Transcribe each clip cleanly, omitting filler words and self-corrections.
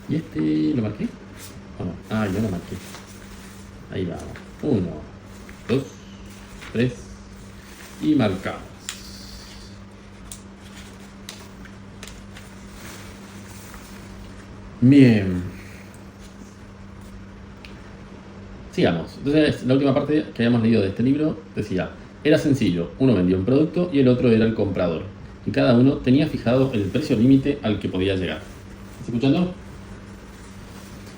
¿Y este lo marqué? ¿O no? Ah, yo lo marqué. Ahí vamos. 1, 2, 3 y marcamos. Bien. Sigamos. Entonces, la última parte que habíamos leído de este libro decía, era sencillo, uno vendía un producto y el otro era el comprador. Y cada uno tenía fijado el precio límite al que podía llegar. ¿Estás escuchando?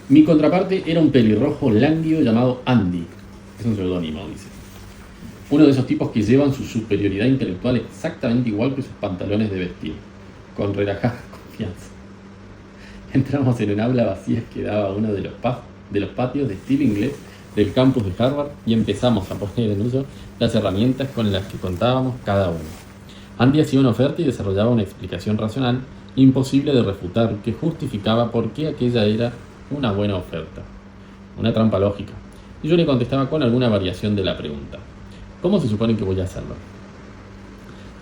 Mi contraparte era un pelirrojo lánguido llamado Andy. Es un seudónimo, dice. Uno de esos tipos que llevan su superioridad intelectual exactamente igual que sus pantalones de vestir, con relajada confianza. Entramos en un aula vacía que daba a uno de los patios de estilo inglés del campus de Harvard y empezamos a poner en uso las herramientas con las que contábamos cada uno. Andy hacía una oferta y desarrollaba una explicación racional imposible de refutar que justificaba por qué aquella era una buena oferta, una trampa lógica, y yo le contestaba con alguna variación de la pregunta. ¿Cómo se supone que voy a hacerlo?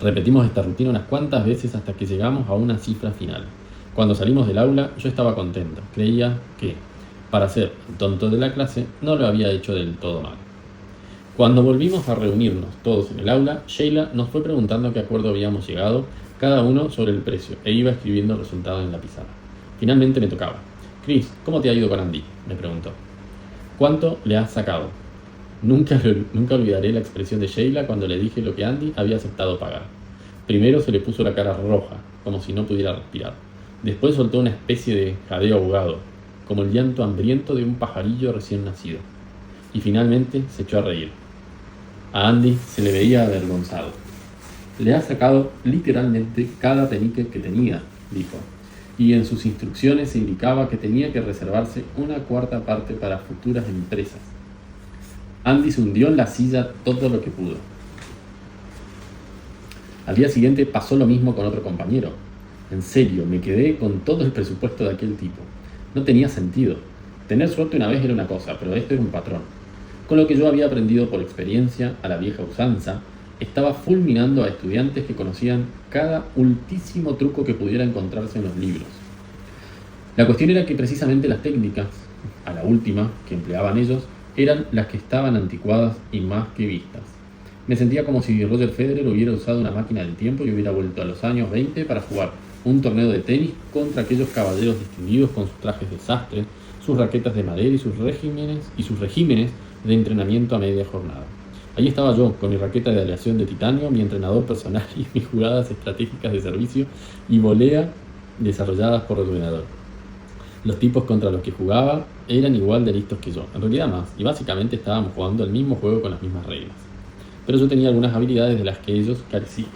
Repetimos esta rutina unas cuantas veces hasta que llegamos a una cifra final. Cuando salimos del aula yo estaba contento, creía que, para ser el tonto de la clase, no lo había hecho del todo mal. Cuando volvimos a reunirnos todos en el aula, Sheila nos fue preguntando a qué acuerdo habíamos llegado, cada uno sobre el precio, e iba escribiendo el resultado en la pizarra. Finalmente me tocaba. Chris, ¿cómo te ha ido con Andy?, me preguntó. ¿Cuánto le has sacado? Nunca olvidaré la expresión de Sheila cuando le dije lo que Andy había aceptado pagar. Primero se le puso la cara roja, como si no pudiera respirar. Después soltó una especie de jadeo ahogado, como el llanto hambriento de un pajarillo recién nacido. Y finalmente se echó a reír. A Andy se le veía avergonzado. Le ha sacado literalmente cada penique que tenía, dijo. Y en sus instrucciones se indicaba que tenía que reservarse una cuarta parte para futuras empresas. Andy se hundió en la silla todo lo que pudo. Al día siguiente pasó lo mismo con otro compañero. En serio, me quedé con todo el presupuesto de aquel tipo. No tenía sentido. Tener suerte una vez era una cosa, pero esto era un patrón. Con lo que yo había aprendido por experiencia a la vieja usanza, estaba fulminando a estudiantes que conocían cada ultísimo truco que pudiera encontrarse en los libros. La cuestión era que precisamente las técnicas, a la última, que empleaban ellos, eran las que estaban anticuadas y más que vistas. Me sentía como si Roger Federer hubiera usado una máquina del tiempo y hubiera vuelto a los años 20 para jugar un torneo de tenis contra aquellos caballeros distinguidos con sus trajes de sastre, sus raquetas de madera y sus regímenes de entrenamiento a media jornada. Allí estaba yo, con mi raqueta de aleación de titanio, mi entrenador personal y mis jugadas estratégicas de servicio y volea desarrolladas por ordenador. Los tipos contra los que jugaba eran igual de listos que yo, en realidad más, y básicamente estábamos jugando el mismo juego con las mismas reglas. Pero yo tenía algunas habilidades de las que ellos carecían.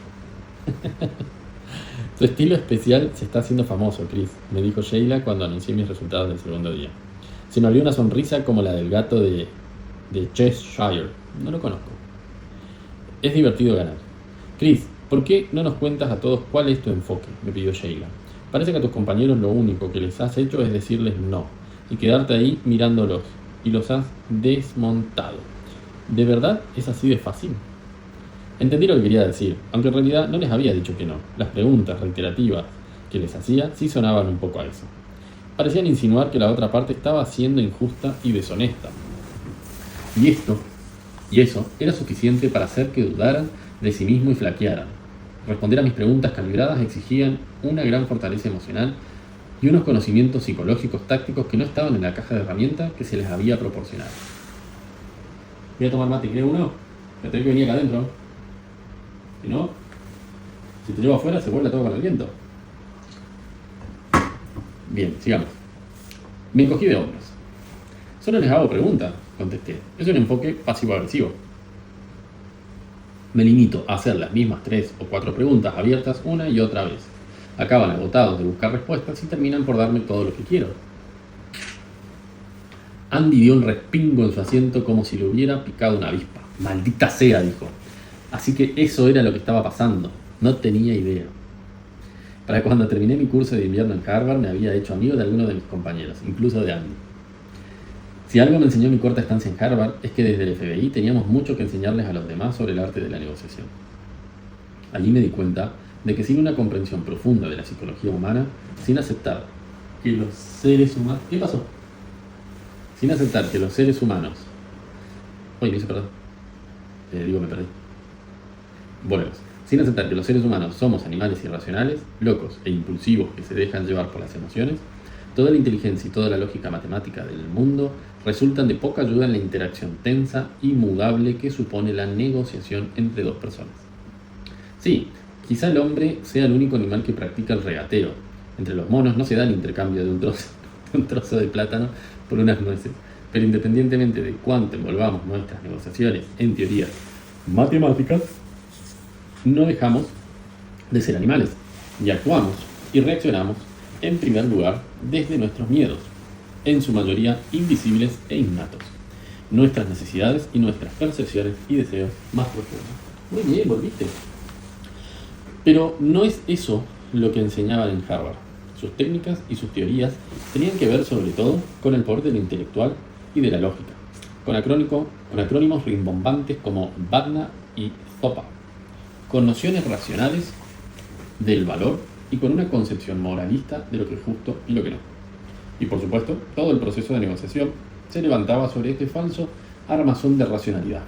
Tu estilo especial se está haciendo famoso, Chris, me dijo Sheila cuando anuncié mis resultados del segundo día. Se me abrió una sonrisa como la del gato de Cheshire. No lo conozco. Es divertido ganar. Chris, ¿por qué no nos cuentas a todos cuál es tu enfoque?, me pidió Sheila. Parece que a tus compañeros lo único que les has hecho es decirles no, y quedarte ahí mirándolos, y los has desmontado. ¿De verdad es así de fácil? Entendí lo que quería decir, aunque en realidad no les había dicho que no. Las preguntas reiterativas que les hacía sí sonaban un poco a eso. Parecían insinuar que la otra parte estaba siendo injusta y deshonesta. Y eso era suficiente para hacer que dudaran de sí mismo y flaquearan. Responder a mis preguntas calibradas exigían una gran fortaleza emocional y unos conocimientos psicológicos tácticos que no estaban en la caja de herramientas que se les había proporcionado. Voy a tomar mate, ¿quiere uno? Me tengo que venir acá adentro. Si no, si te llevo afuera se vuelve todo con el viento. Bien, sigamos. Me encogí de hombros. Solo les hago preguntas, contesté. Es un enfoque pasivo-agresivo. Me limito a hacer las mismas 3 o 4 preguntas abiertas una y otra vez. Acaban agotados de buscar respuestas y terminan por darme todo lo que quiero. Andy dio un respingo en su asiento como si le hubiera picado una avispa. Maldita sea, dijo. Así que eso era lo que estaba pasando. No tenía idea. Para cuando terminé mi curso de invierno en Harvard me había hecho amigo de algunos de mis compañeros, incluso de Andy. Si algo me enseñó mi corta estancia en Harvard es que desde el FBI teníamos mucho que enseñarles a los demás sobre el arte de la negociación. Allí me di cuenta de que sin una comprensión profunda de la psicología humana, sin aceptar que los seres humanos... ¿Qué pasó? Sin aceptar que los seres humanos... Uy, me hice perdón. Me perdí. Volvemos. Sin aceptar que los seres humanos somos animales irracionales, locos e impulsivos que se dejan llevar por las emociones, toda la inteligencia y toda la lógica matemática del mundo resultan de poca ayuda en la interacción tensa y mudable que supone la negociación entre dos personas. Sí, quizá el hombre sea el único animal que practica el regateo. Entre los monos no se da el intercambio de un trozo de plátano por unas nueces, pero independientemente de cuánto envolvamos nuestras negociaciones en teorías matemáticas, no dejamos de ser animales y actuamos y reaccionamos en primer lugar desde nuestros miedos, en su mayoría invisibles e innatos, nuestras necesidades y nuestras percepciones y deseos más profundos. Muy bien, volviste. Pero no es eso lo que enseñaban en Harvard. Sus técnicas y sus teorías tenían que ver sobre todo con el poder de lo intelectual y de la lógica, con acrónimos rimbombantes como Vagna y Zopa, con nociones racionales del valor y con una concepción moralista de lo que es justo y lo que no. Y por supuesto, todo el proceso de negociación se levantaba sobre este falso armazón de racionalidad.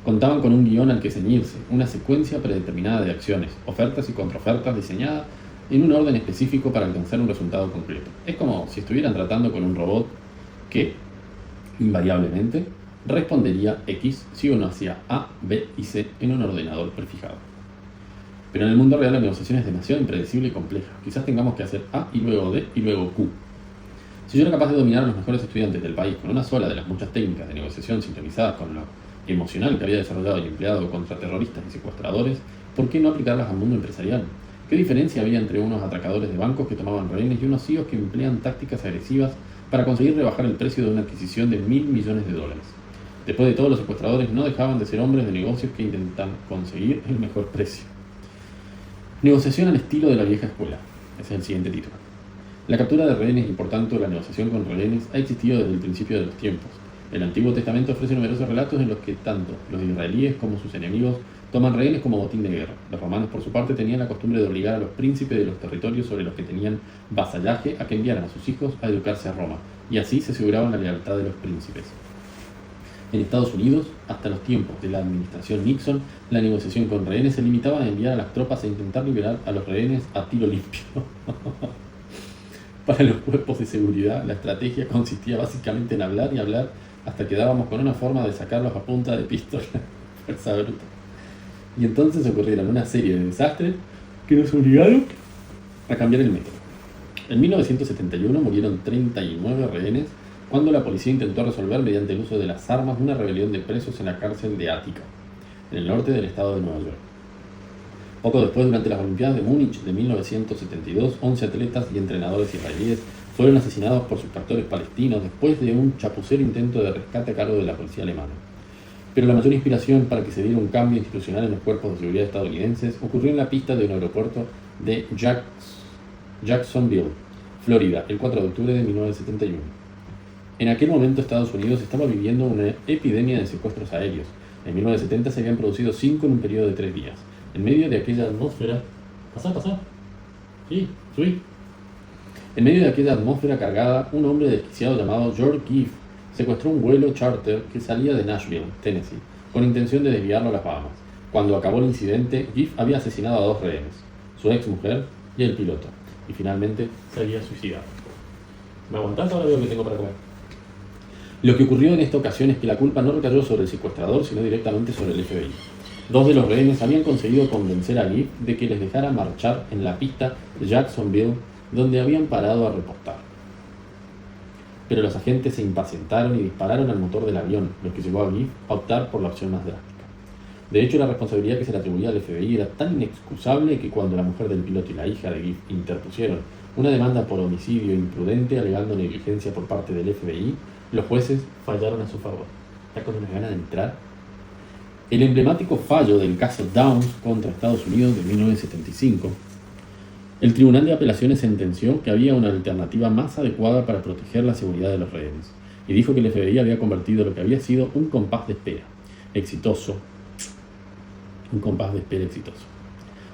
Contaban con un guión al que ceñirse, una secuencia predeterminada de acciones, ofertas y contraofertas diseñadas en un orden específico para alcanzar un resultado concreto. Es como si estuvieran tratando con un robot que, invariablemente, respondería X si uno hacía A, B y C en un ordenador prefijado. Pero en el mundo real la negociación es demasiado impredecible y compleja. Quizás tengamos que hacer A y luego D y luego Q. Si yo era capaz de dominar a los mejores estudiantes del país con una sola de las muchas técnicas de negociación sincronizadas con lo emocional que había desarrollado y empleado contra terroristas y secuestradores, ¿por qué no aplicarlas al mundo empresarial? ¿Qué diferencia había entre unos atracadores de bancos que tomaban rehenes y unos CEOs que emplean tácticas agresivas para conseguir rebajar el precio de una adquisición de $1.000 millones? Después de todo, los secuestradores no dejaban de ser hombres de negocios que intentan conseguir el mejor precio. Negociación al estilo de la vieja escuela. Ese es el siguiente título. La captura de rehenes y por tanto la negociación con rehenes ha existido desde el principio de los tiempos. El Antiguo Testamento ofrece numerosos relatos en los que tanto los israelíes como sus enemigos toman rehenes como botín de guerra. Los romanos, por su parte, tenían la costumbre de obligar a los príncipes de los territorios sobre los que tenían vasallaje a que enviaran a sus hijos a educarse a Roma, y así se aseguraban la lealtad de los príncipes. En Estados Unidos, hasta los tiempos de la administración Nixon, la negociación con rehenes se limitaba a enviar a las tropas a intentar liberar a los rehenes a tiro limpio. Para los cuerpos de seguridad, la estrategia consistía básicamente en hablar y hablar hasta que dábamos con una forma de sacarlos a punta de pistola. Fuerza bruta. Y entonces ocurrieron una serie de desastres que nos obligaron a cambiar el método. En 1971 murieron 39 rehenes cuando la policía intentó resolver mediante el uso de las armas una rebelión de presos en la cárcel de Ática, en el norte del estado de Nueva York. Poco después, durante las Olimpiadas de Múnich de 1972, 11 atletas y entrenadores israelíes fueron asesinados por sus captores palestinos después de un chapucero intento de rescate a cargo de la policía alemana. Pero la mayor inspiración para que se diera un cambio institucional en los cuerpos de seguridad estadounidenses ocurrió en la pista de un aeropuerto de Jacksonville, Florida, el 4 de octubre de 1971. En aquel momento Estados Unidos estaba viviendo una epidemia de secuestros aéreos. En 1970 se habían producido 5 en un periodo de 3 días. En medio de aquella atmósfera... Pasá. Sí, subí. En medio de aquella atmósfera cargada, un hombre desquiciado llamado George Giff secuestró un vuelo charter que salía de Nashville, Tennessee, con intención de desviarlo a las Bahamas. Cuando acabó el incidente, Giff había asesinado a 2 rehenes, su ex mujer y el piloto, y finalmente se había suicidado. ¿Me aguantás? Ahora veo que tengo para comer. Lo que ocurrió en esta ocasión es que la culpa no recayó sobre el secuestrador, sino directamente sobre el FBI. 2 de los rehenes habían conseguido convencer a Giff de que les dejara marchar en la pista de Jacksonville, donde habían parado a repostar. Pero los agentes se impacientaron y dispararon al motor del avión, lo que llevó a Giff a optar por la opción más drástica. De hecho, la responsabilidad que se le atribuía al FBI era tan inexcusable que cuando la mujer del piloto y la hija de Giff interpusieron una demanda por homicidio imprudente alegando negligencia por parte del FBI, los jueces fallaron a su favor. ¿Está con una gana de entrar? El emblemático fallo del caso Downs contra Estados Unidos de 1975, el Tribunal de Apelaciones sentenció que había una alternativa más adecuada para proteger la seguridad de los rehenes, y dijo que el FBI había convertido lo que había sido un compás de espera exitoso,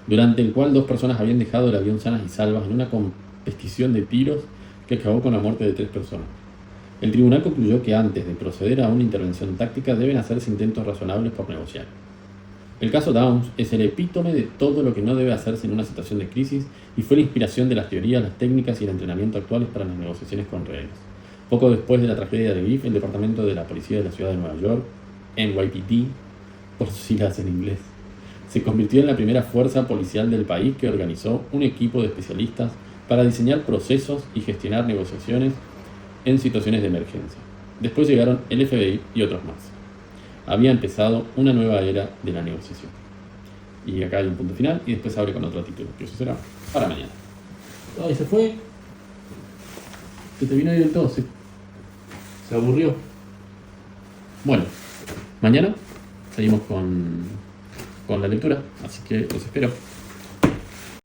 durante el cual 2 personas habían dejado el avión sanas y salvas en una competición de tiros que acabó con la muerte de 3 personas. El tribunal concluyó que antes de proceder a una intervención táctica deben hacerse intentos razonables por negociar. El caso Downs es el epítome de todo lo que no debe hacerse en una situación de crisis y fue la inspiración de las teorías, las técnicas y el entrenamiento actuales para las negociaciones con rehenes. Poco después de la tragedia de Griff, el departamento de la policía de la ciudad de Nueva York, NYPD, por sus siglas en inglés, se convirtió en la primera fuerza policial del país que organizó un equipo de especialistas para diseñar procesos y gestionar negociaciones en situaciones de emergencia. Después llegaron el FBI y otros más. Había empezado una nueva era de la negociación. Y acá hay un punto final y después abre con otro título, que eso será para mañana. Ay, se fue. Se te vino ahí del todo, se aburrió. Bueno, mañana seguimos con la lectura, así que los espero.